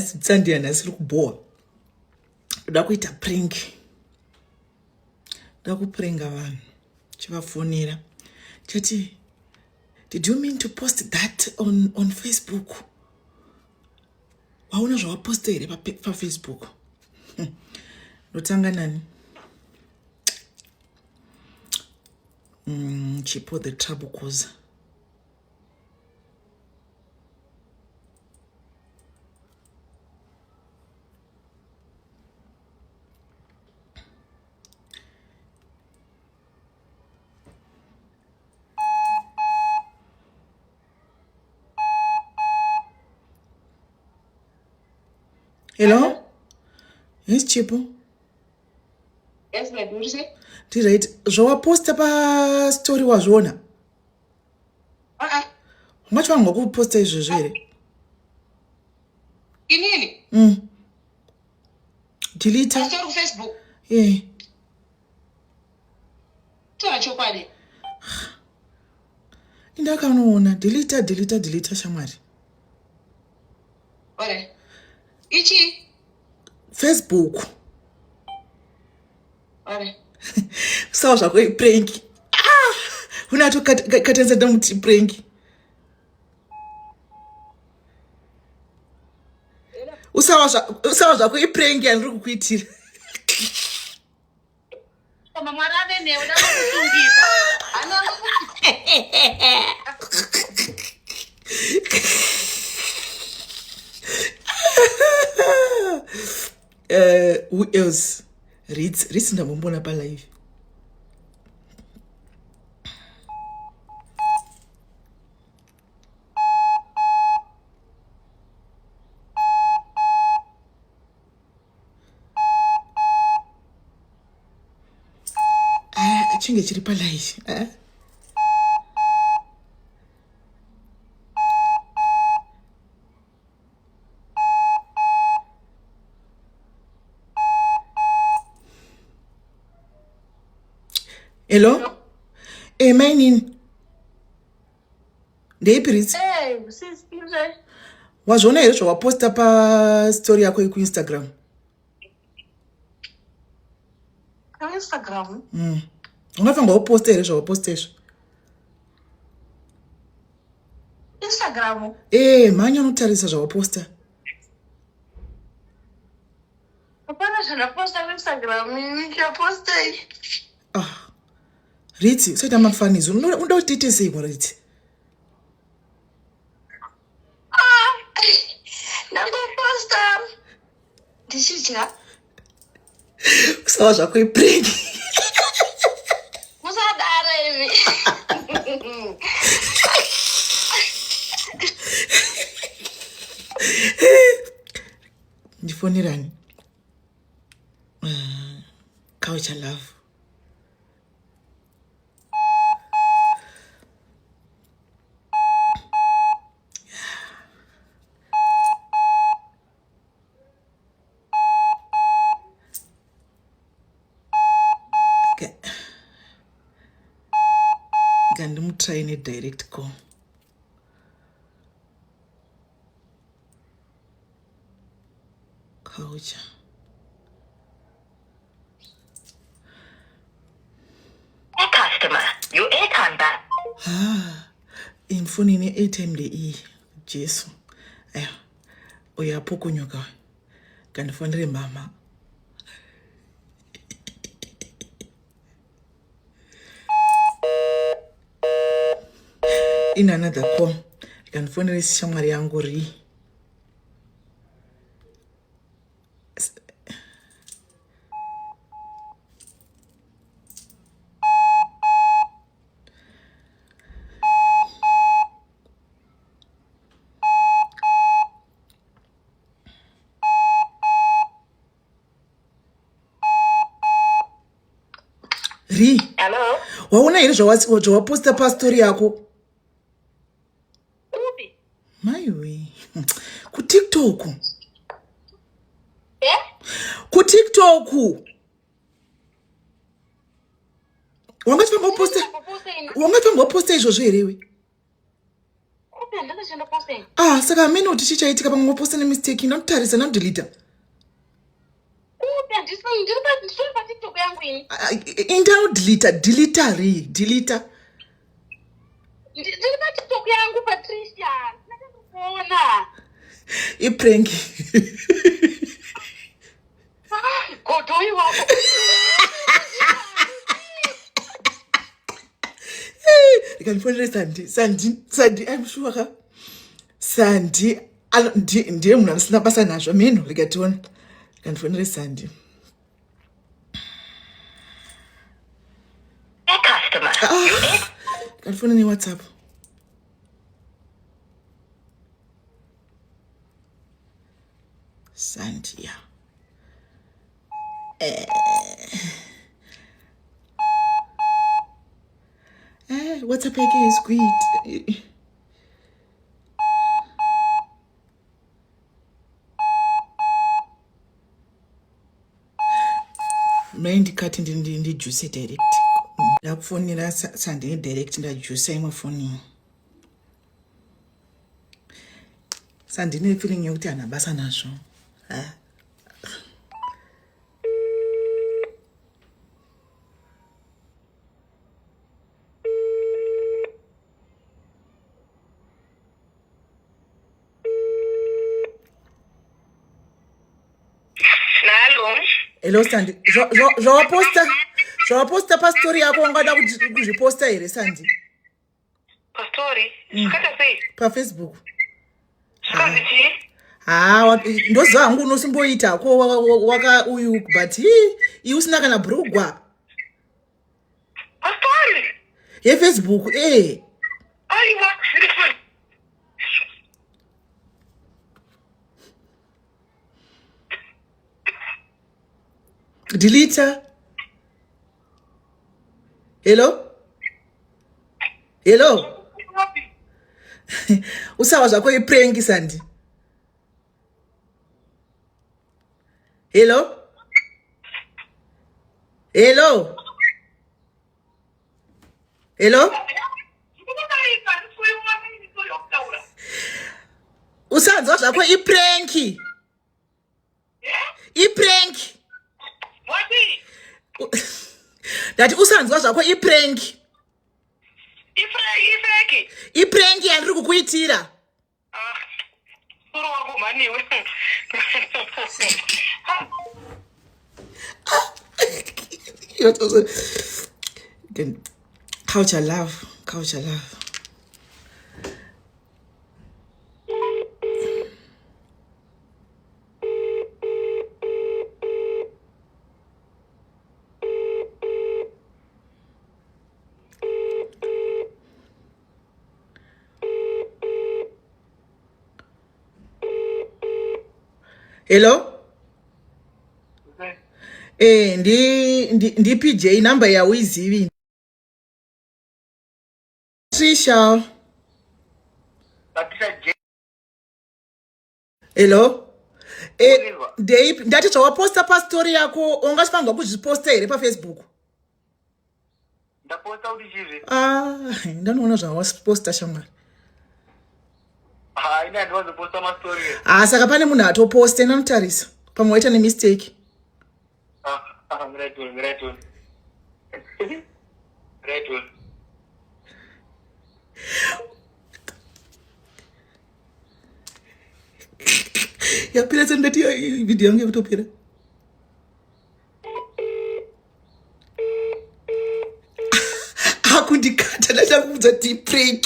Sitsandiya nasiri kuboa. Ndoda kuita prank. Ndoda kupranka vanhu. Chivafonera. Chati, did you mean to post that on Facebook? Waona zvawaposta here pa Facebook? Ndotanga nani? Chipo the trouble causer. Hello? Yes, Chipo. Yes, my beauty. Right. Zvawaposta pa story wazviona? Macho wangu kuposta izvozvo here? Inini? Delete. Story on Facebook. Yeah. Tona chokwadi. Indakanoona delete shamwari. Ore. Ichi Facebook. Ore. Sawa zvako prank. Unato katenza damuti prank. Usawa zvako prank andiri kukuitira. Kama mwarave ne uda kutungisa. Ana who else? Ritz ndamumbona pa live. Chinge chiri pa live. Hello? Mainin. Ndeipi Ritz? sis, Pimze. Wazviona here zvawaposta pa story yako ku Instagram? Ka Instagram? Ungafamba uposta here zvawaposta izvo? Instagram? Mhanya unotarisa zvawaposta. Hapana zvanaposta ku Instagram, nikaposta. Ritz, usaita mafanizo. Unoda kutiite sei Ritz? Ndakuposta. Ndichidya. Sawa zvako prank. Musadara ivi. Ndifonerani. Culture love. Ngandimutry ne direct call. Culture. A customer, your airtime back. Imfuni ne airtime le Jesu. Aya. Uyapokonyoka. Kandifonere mama. In another call, kandifonere shamwari yangu Ri. Ri. Hello? Waona here zvawaposta pa story yako? Upi? Maiwe. Ku TikTok. Ku TikTok. Wangati pamba uposta izvozvo here iwe? Ku Open ndinoshanda posting. Saka amene kuti chichaitika pamwe waposta nemistake ndinotarisa ndinodelita. Open ndiri pa TikTok yangu ini. Ndinodelita, delita. Ndiri pa TikTok yangu Patricia. Ndinokuona. Iprank. Godoi wako. Ikanifonere Sandi, I'm sure Sandi ndiye munhu anosina basa nazvo meno rikationa. Ikanifonere Sandi. Ikanifonere neWhatsApp. Sandi, yeah. WhatsApp yake is good. Ndikati ndijuse direct. Ndakufonera Sandi direct ndajuse imwe foni. Sandi ne feeling yokuti ana basa nazvo. Hello Sandi, zvawaposta pastori yako ungada kuzviposta here Sandi? Pastori? Skata sei? PaFacebook. Skazi chi? Ndoziva hangu unosimboita ko waka uyu but iwe usina kana brugwa. Pastori? Facebook, Aiwa, seriously. Delete. Hello? Usawa zvako iprank Sandi. Hello? Usanzwa zvako iprank. Ndati usanzwa zvako iprank. Iprank yandiri kukuitira. Suru wako maniwe. Culture love. Hello? Ndi PJ number ya uizivi. Trisha. Hello? Ndati zvawaposta pastori yako ungachipangwa kuzviposta here paFacebook? Ndaposta kuti chizvi? Ndanoona zvawaposta shamwari. Ina ndiwazoposta mastori. Saka pane munhu atoposta ndanotarisa. Pamwe waita nemistake. Ngiraitoni. Yapira sendati video yangu yakutopira. Hakundikata ndachakuudza tiprank.